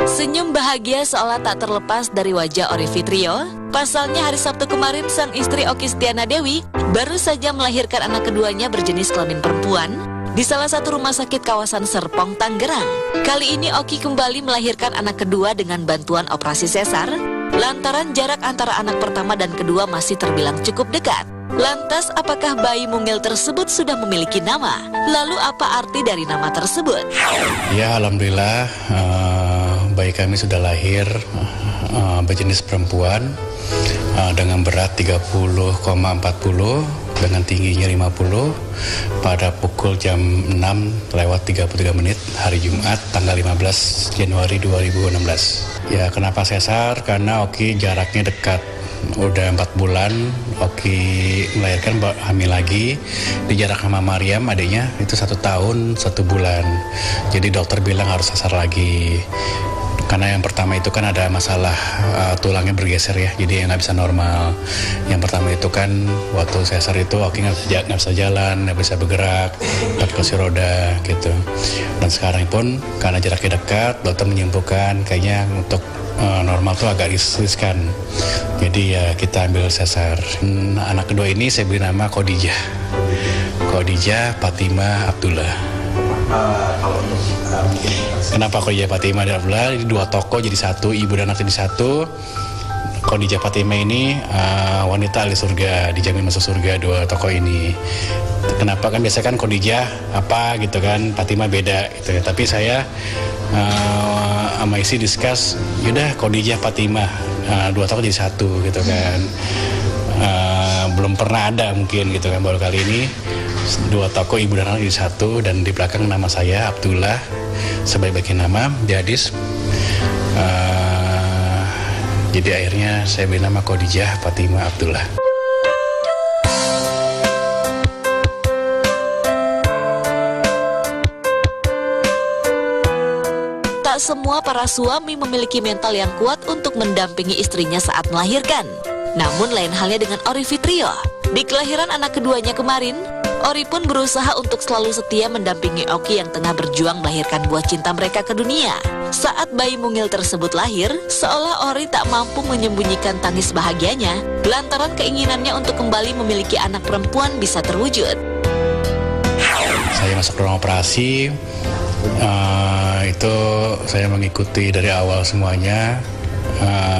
Senyum bahagia seolah tak terlepas dari wajah Ory Fitrio. Pasalnya hari Sabtu kemarin sang istri Okky Setiana Dewi baru saja melahirkan anak keduanya berjenis kelamin perempuan di salah satu rumah sakit kawasan Serpong, Tangerang. Kali ini Okky kembali melahirkan anak kedua dengan bantuan operasi sesar, lantaran jarak antara anak pertama dan kedua masih terbilang cukup dekat. Lantas, apakah bayi mungil tersebut sudah memiliki nama? Lalu apa arti dari nama tersebut? Ya, alhamdulillah bayi kami sudah lahir berjenis perempuan dengan berat 30,40 dengan tingginya 50 pada pukul jam 6:33 hari Jumat tanggal 15 Januari 2016. Ya, kenapa sesar? Karena Okky jaraknya dekat. Udah 4 bulan Okky melahirkan, hamil lagi. Di jarak sama Mariam adiknya itu 1 tahun 1 bulan. Jadi dokter bilang harus sesar lagi. Karena yang pertama itu kan ada masalah tulangnya bergeser ya, jadi nggak bisa normal. Yang pertama itu kan waktu sesar itu Okky nggak bisa jalan, nggak bisa bergerak, pakai kursi roda gitu. Dan sekarang pun karena jaraknya dekat, dokter menyimpulkan kayaknya untuk normal tuh agak riskan. Jadi ya kita ambil sesar. Anak kedua ini saya beri nama Khadijah Fatimah Abdullah. Kenapa Khadijah Fatimah dan Abdullah? Jadi 2 tokoh jadi satu, ibu dan anak jadi satu. Khadijah Fatimah ini wanita ahli surga, dijamin masuk surga 2 tokoh ini. Kenapa? Kan biasa kan Khadijah apa gitu kan, Fatimah beda gitu ya. Tapi saya sama isi discuss, yaudah Khadijah Fatimah 2 tokoh jadi satu gitu kan. Belum pernah ada mungkin gitu kan, baru kali ini 2 tokoh ibu dan anak jadi satu, dan di belakang nama saya Abdullah sebaik-baiknya nama Jadis. Jadi akhirnya saya beri nama Khadijah Fatimah Abdullah. Tak semua para suami memiliki mental yang kuat untuk mendampingi istrinya saat melahirkan. Namun lain halnya dengan Ory Fitrio. Di kelahiran anak keduanya kemarin, Ory pun berusaha untuk selalu setia mendampingi Okky yang tengah berjuang melahirkan buah cinta mereka ke dunia. Saat bayi mungil tersebut lahir, seolah Ory tak mampu menyembunyikan tangis bahagianya lantaran keinginannya untuk kembali memiliki anak perempuan bisa terwujud. Saya masuk ruang operasi, itu saya mengikuti dari awal semuanya.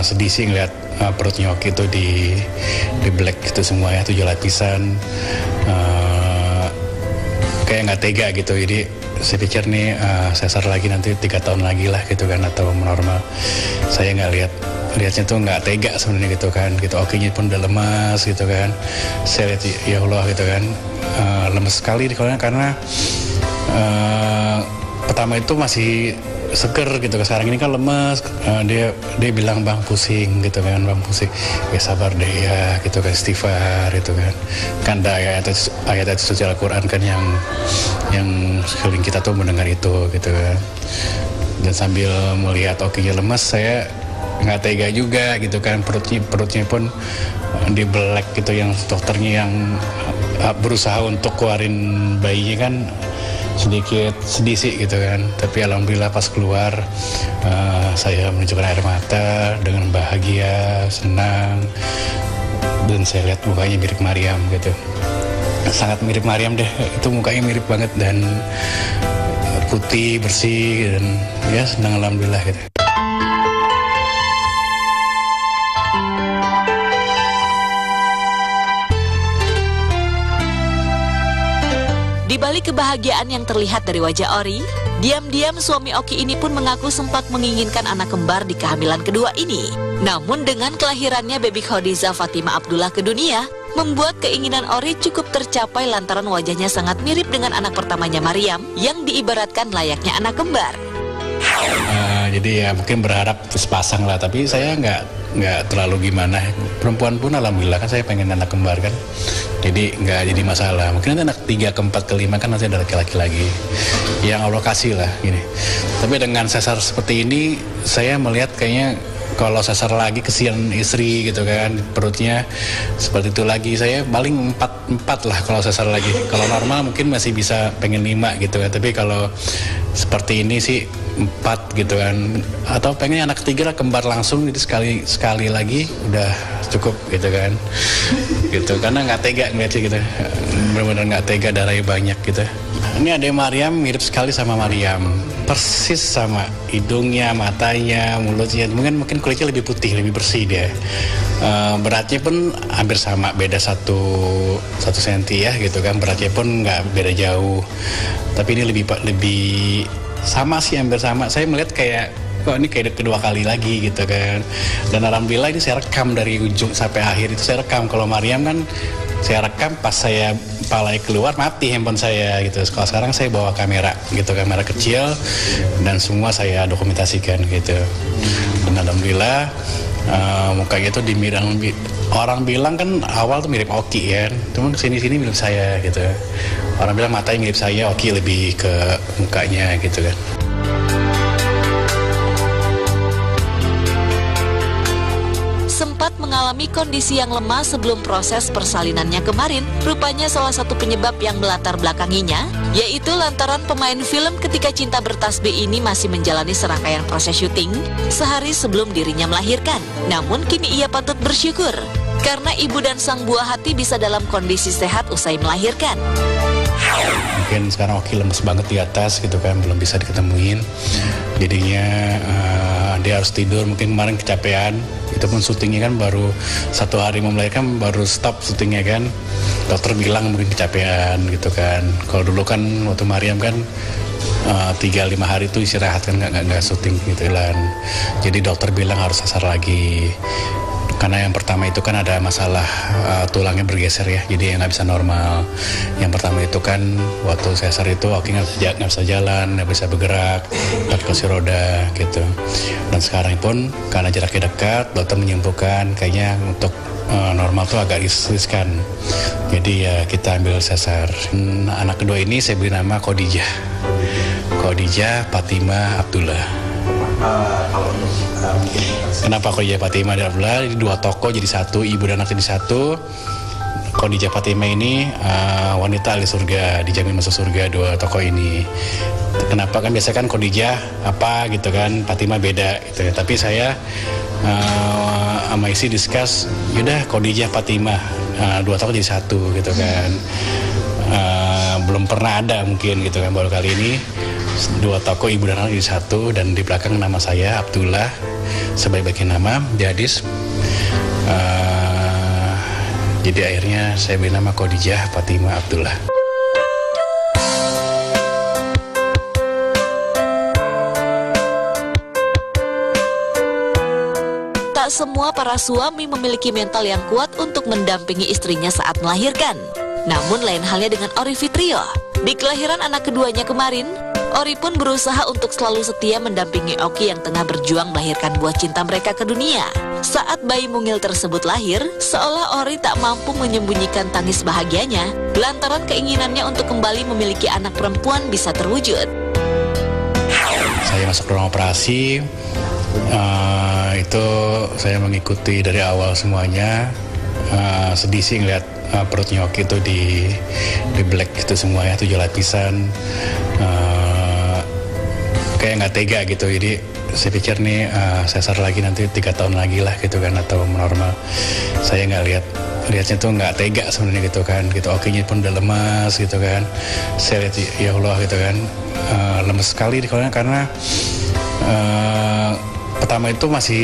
Sedih sih ngeliat perutnya Okky itu di black gitu semuanya, 7 lapisan. Kayak nggak tega gitu, jadi saya pikir nih sesar lagi nanti 3 tahun lagi lah gitu kan, atau normal. Saya nggak lihatnya tuh nggak tega sebenarnya gitu kan, gitu. Okky pun udah lemas gitu kan. Saya lihat ya Allah gitu kan, lemes sekali karena pertama itu masih seger gitu, sekarang ini kan lemes. Dia bilang bang pusing gitu kan, bang pusing. Ya sabar deh ya gitu kan, istighfar gitu kan ada ayat suci Al-Quran kan yang sekeliling kita tuh mendengar itu gitu kan. Dan sambil melihat Okky lemes, saya nggak tega juga gitu kan, perutnya pun dibelek gitu, yang dokternya yang berusaha untuk keluarin bayinya kan sedikit sedih sih gitu kan. Tapi alhamdulillah pas keluar saya menunjukkan air mata dengan bahagia, senang, dan saya lihat mukanya mirip Mariam gitu, sangat mirip Mariam deh, itu mukanya mirip banget dan putih bersih, dan ya senang alhamdulillah gitu. Di balik kebahagiaan yang terlihat dari wajah Ory, diam-diam suami Okky ini pun mengaku sempat menginginkan anak kembar di kehamilan kedua ini. Namun dengan kelahirannya baby Khadijah Fatimah Abdullah ke dunia, membuat keinginan Ory cukup tercapai lantaran wajahnya sangat mirip dengan anak pertamanya Mariam yang diibaratkan layaknya anak kembar. Jadi ya mungkin berharap sepasang lah, tapi saya nggak terlalu gimana. Perempuan pun alhamdulillah kan, saya pengen anak kembar kan, jadi nggak jadi masalah. Mungkin nanti anak 3, ke-4, ke-5 kan nanti ada laki-laki lagi yang Allah kasih lah gini. Tapi dengan sesar seperti ini, saya melihat kayaknya kalau sesar lagi kesian istri gitu kan, perutnya seperti itu lagi. Saya paling 4 lah kalau sesar lagi. Kalau normal mungkin masih bisa pengen 5 gitu kan, tapi kalau seperti ini sih 4 gitu kan, atau pengen anak ketiga lah, kembar langsung, jadi sekali lagi udah cukup gitu kan. Gitu, karena nggak tega ngeliatnya gitu, benar-benar nggak tega, darahnya banyak gitu. Ini adek Mariam mirip sekali sama Mariam, persis sama hidungnya, matanya, mulutnya. Mungkin kulitnya lebih putih, lebih bersih dia. Beratnya pun hampir sama, beda 1 senti ya gitu kan. Beratnya pun nggak beda jauh. Tapi ini lebih sama sih, hampir sama. Saya melihat kayak kok ini kayak kedua kali lagi gitu kan. Dan alhamdulillah ini saya rekam dari ujung sampai akhir, itu saya rekam. Kalau Mariam kan saya rekam pas saya palai keluar mati handphone saya gitu. Kalau sekarang saya bawa kamera gitu, kamera kecil, dan semua saya dokumentasikan gitu. Dan alhamdulillah mukanya itu orang bilang kan awal tuh mirip Oki kan, cuman kesini mirip saya gitu. Orang bilang matanya mirip saya, Oki lebih ke mukanya gitu kan. Sempat mengalami kondisi yang lemah sebelum proses persalinannya kemarin, rupanya salah satu penyebab yang melatar belakanginya, yaitu lantaran pemain film Ketika Cinta Bertasbih ini masih menjalani serangkaian proses syuting sehari sebelum dirinya melahirkan. Namun kini ia patut bersyukur, karena ibu dan sang buah hati bisa dalam kondisi sehat usai melahirkan. Mungkin sekarang Oki lemes banget di atas gitu kan, belum bisa diketemuin. Jadinya dia harus tidur, mungkin kemarin kecapean. Itu pun syutingnya kan baru 1 hari mau melahirkan, baru stop syutingnya kan. Dokter bilang mungkin kecapean gitu kan. Kalau dulu kan waktu Mariam kan 3-5 hari itu istirahat kan, nggak syuting gitu kan. Jadi dokter bilang harus sesar lagi. Karena yang pertama itu kan ada masalah tulangnya bergeser ya, jadi nggak bisa normal. Yang pertama itu kan waktu sesar itu Oki nggak bisa jalan, nggak bisa bergerak, pakai kursi roda gitu. Dan sekarang pun karena jaraknya dekat, dokter menyimpulkan kayaknya untuk normal tuh agak riskan. Jadi ya kita ambil sesar. Anak kedua ini saya beri nama Khadijah Fatimah Abdullah. Kenapa Khadijah Fatimah dan Abdullah? Jadi 2 tokoh jadi 1, ibu dan anak jadi 1. Khadijah Fatimah ini wanita ahli surga, dijamin masuk surga 2 tokoh ini. Kenapa kan biasanya kan Khadijah apa gitu kan, Fatimah beda gitu ya. Tapi saya sama isi discuss, yaudah Khadijah Fatimah, 2 tokoh jadi 1 gitu kan. Belum pernah ada mungkin gitu kan, baru kali ini 2 tokoh ibu dan anak jadi 1, dan di belakang nama saya Abdullah sebaik-baiknya nama di hadis. Jadi akhirnya saya beri nama Khadijah Fatimah Abdullah. Tak semua para suami memiliki mental yang kuat untuk mendampingi istrinya saat melahirkan. Namun lain halnya dengan Ory Fitrio. Di kelahiran anak keduanya kemarin, Ory pun berusaha untuk selalu setia mendampingi Oki yang tengah berjuang melahirkan buah cinta mereka ke dunia. Saat bayi mungil tersebut lahir, seolah Ory tak mampu menyembunyikan tangis bahagianya lantaran keinginannya untuk kembali memiliki anak perempuan bisa terwujud. Saya masuk ruang operasi, itu saya mengikuti dari awal semuanya. Sedih sih ngeliat perutnya Oki itu di black itu semua ya, 7 lapisan. Kayak nggak tega gitu, jadi saya pikir nih sesar lagi nanti 3 tahun lagi lah gitu kan, atau normal. Saya nggak lihatnya tuh nggak tega sebenarnya gitu kan, gitu. Okinya pun udah lemas gitu kan. Saya lihat ya Allah gitu kan, lemes sekali karena pertama itu masih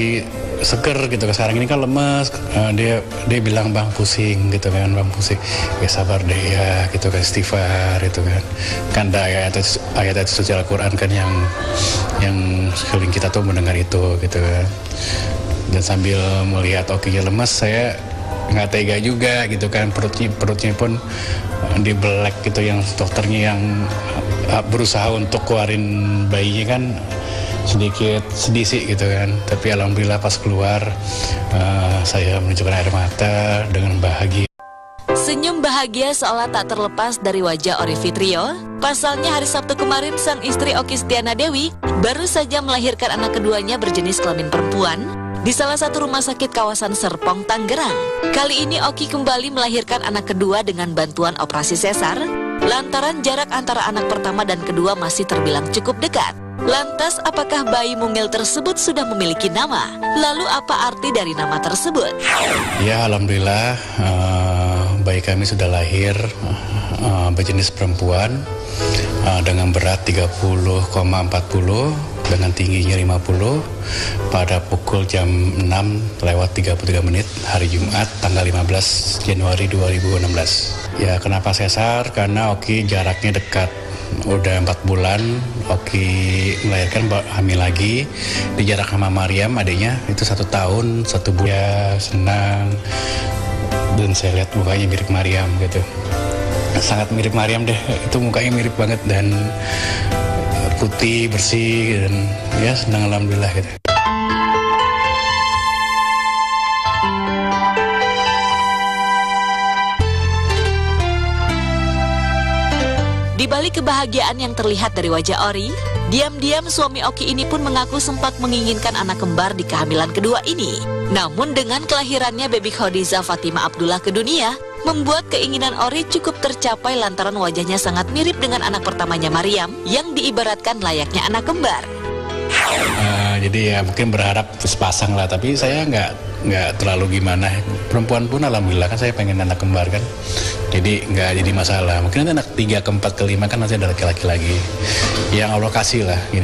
seger gitu, sekarang ini kan lemes. Dia bilang bang pusing gitu kan, bang pusing. Ya sabar deh ya gitu kan, istighfar gitu kan ada ayat suci Al-Quran kan yang sekeliling kita tuh mendengar itu gitu kan. Dan sambil melihat Okinya lemes, saya nggak tega juga gitu kan, perutnya pun di black gitu, yang dokternya yang berusaha untuk keluarin bayinya kan sedikit sedih sih gitu kan. Tapi alhamdulillah pas keluar saya menunjukkan air mata dengan bahagia. Senyum bahagia seolah tak terlepas dari wajah Ory Fitrio. Pasalnya hari Sabtu kemarin sang istri Oki Stiana Dewi baru saja melahirkan anak keduanya berjenis kelamin perempuan di salah satu rumah sakit kawasan Serpong, Tangerang. Kali ini Oki kembali melahirkan anak kedua dengan bantuan operasi sesar, lantaran jarak antara anak pertama dan kedua masih terbilang cukup dekat. Lantas, apakah bayi mungil tersebut sudah memiliki nama? Lalu apa arti dari nama tersebut? Ya, alhamdulillah bayi kami sudah lahir, berjenis perempuan, dengan berat 30,40 dengan tingginya 50 pada pukul jam 6:33 hari Jumat tanggal 15 Januari 2016. Ya, kenapa sesar? Karena Oki jaraknya dekat. Udah 4 bulan Oki melahirkan, hamil lagi di jarak sama Mariam adiknya itu 1 tahun 1 bulan. Ya, senang, dan saya lihat mukanya mirip Mariam gitu, sangat mirip Mariam deh, itu mukanya mirip banget dan putih bersih, dan ya senang alhamdulillah gitu. Di balik kebahagiaan yang terlihat dari wajah Ori, diam-diam suami Oki ini pun mengaku sempat menginginkan anak kembar di kehamilan kedua ini. Namun dengan kelahirannya baby Khadiza Fatima Abdullah ke dunia, membuat keinginan Ori cukup tercapai lantaran wajahnya sangat mirip dengan anak pertamanya Mariam yang diibaratkan layaknya anak kembar. Jadi ya mungkin berharap sepasang lah, tapi saya nggak terlalu gimana. Perempuan pun alhamdulillah, kan saya pengen anak kembar kan, jadi nggak jadi masalah. Mungkin nanti anak 3, ke-4, ke-5 kan nanti ada laki-laki lagi yang Allah kasih lah.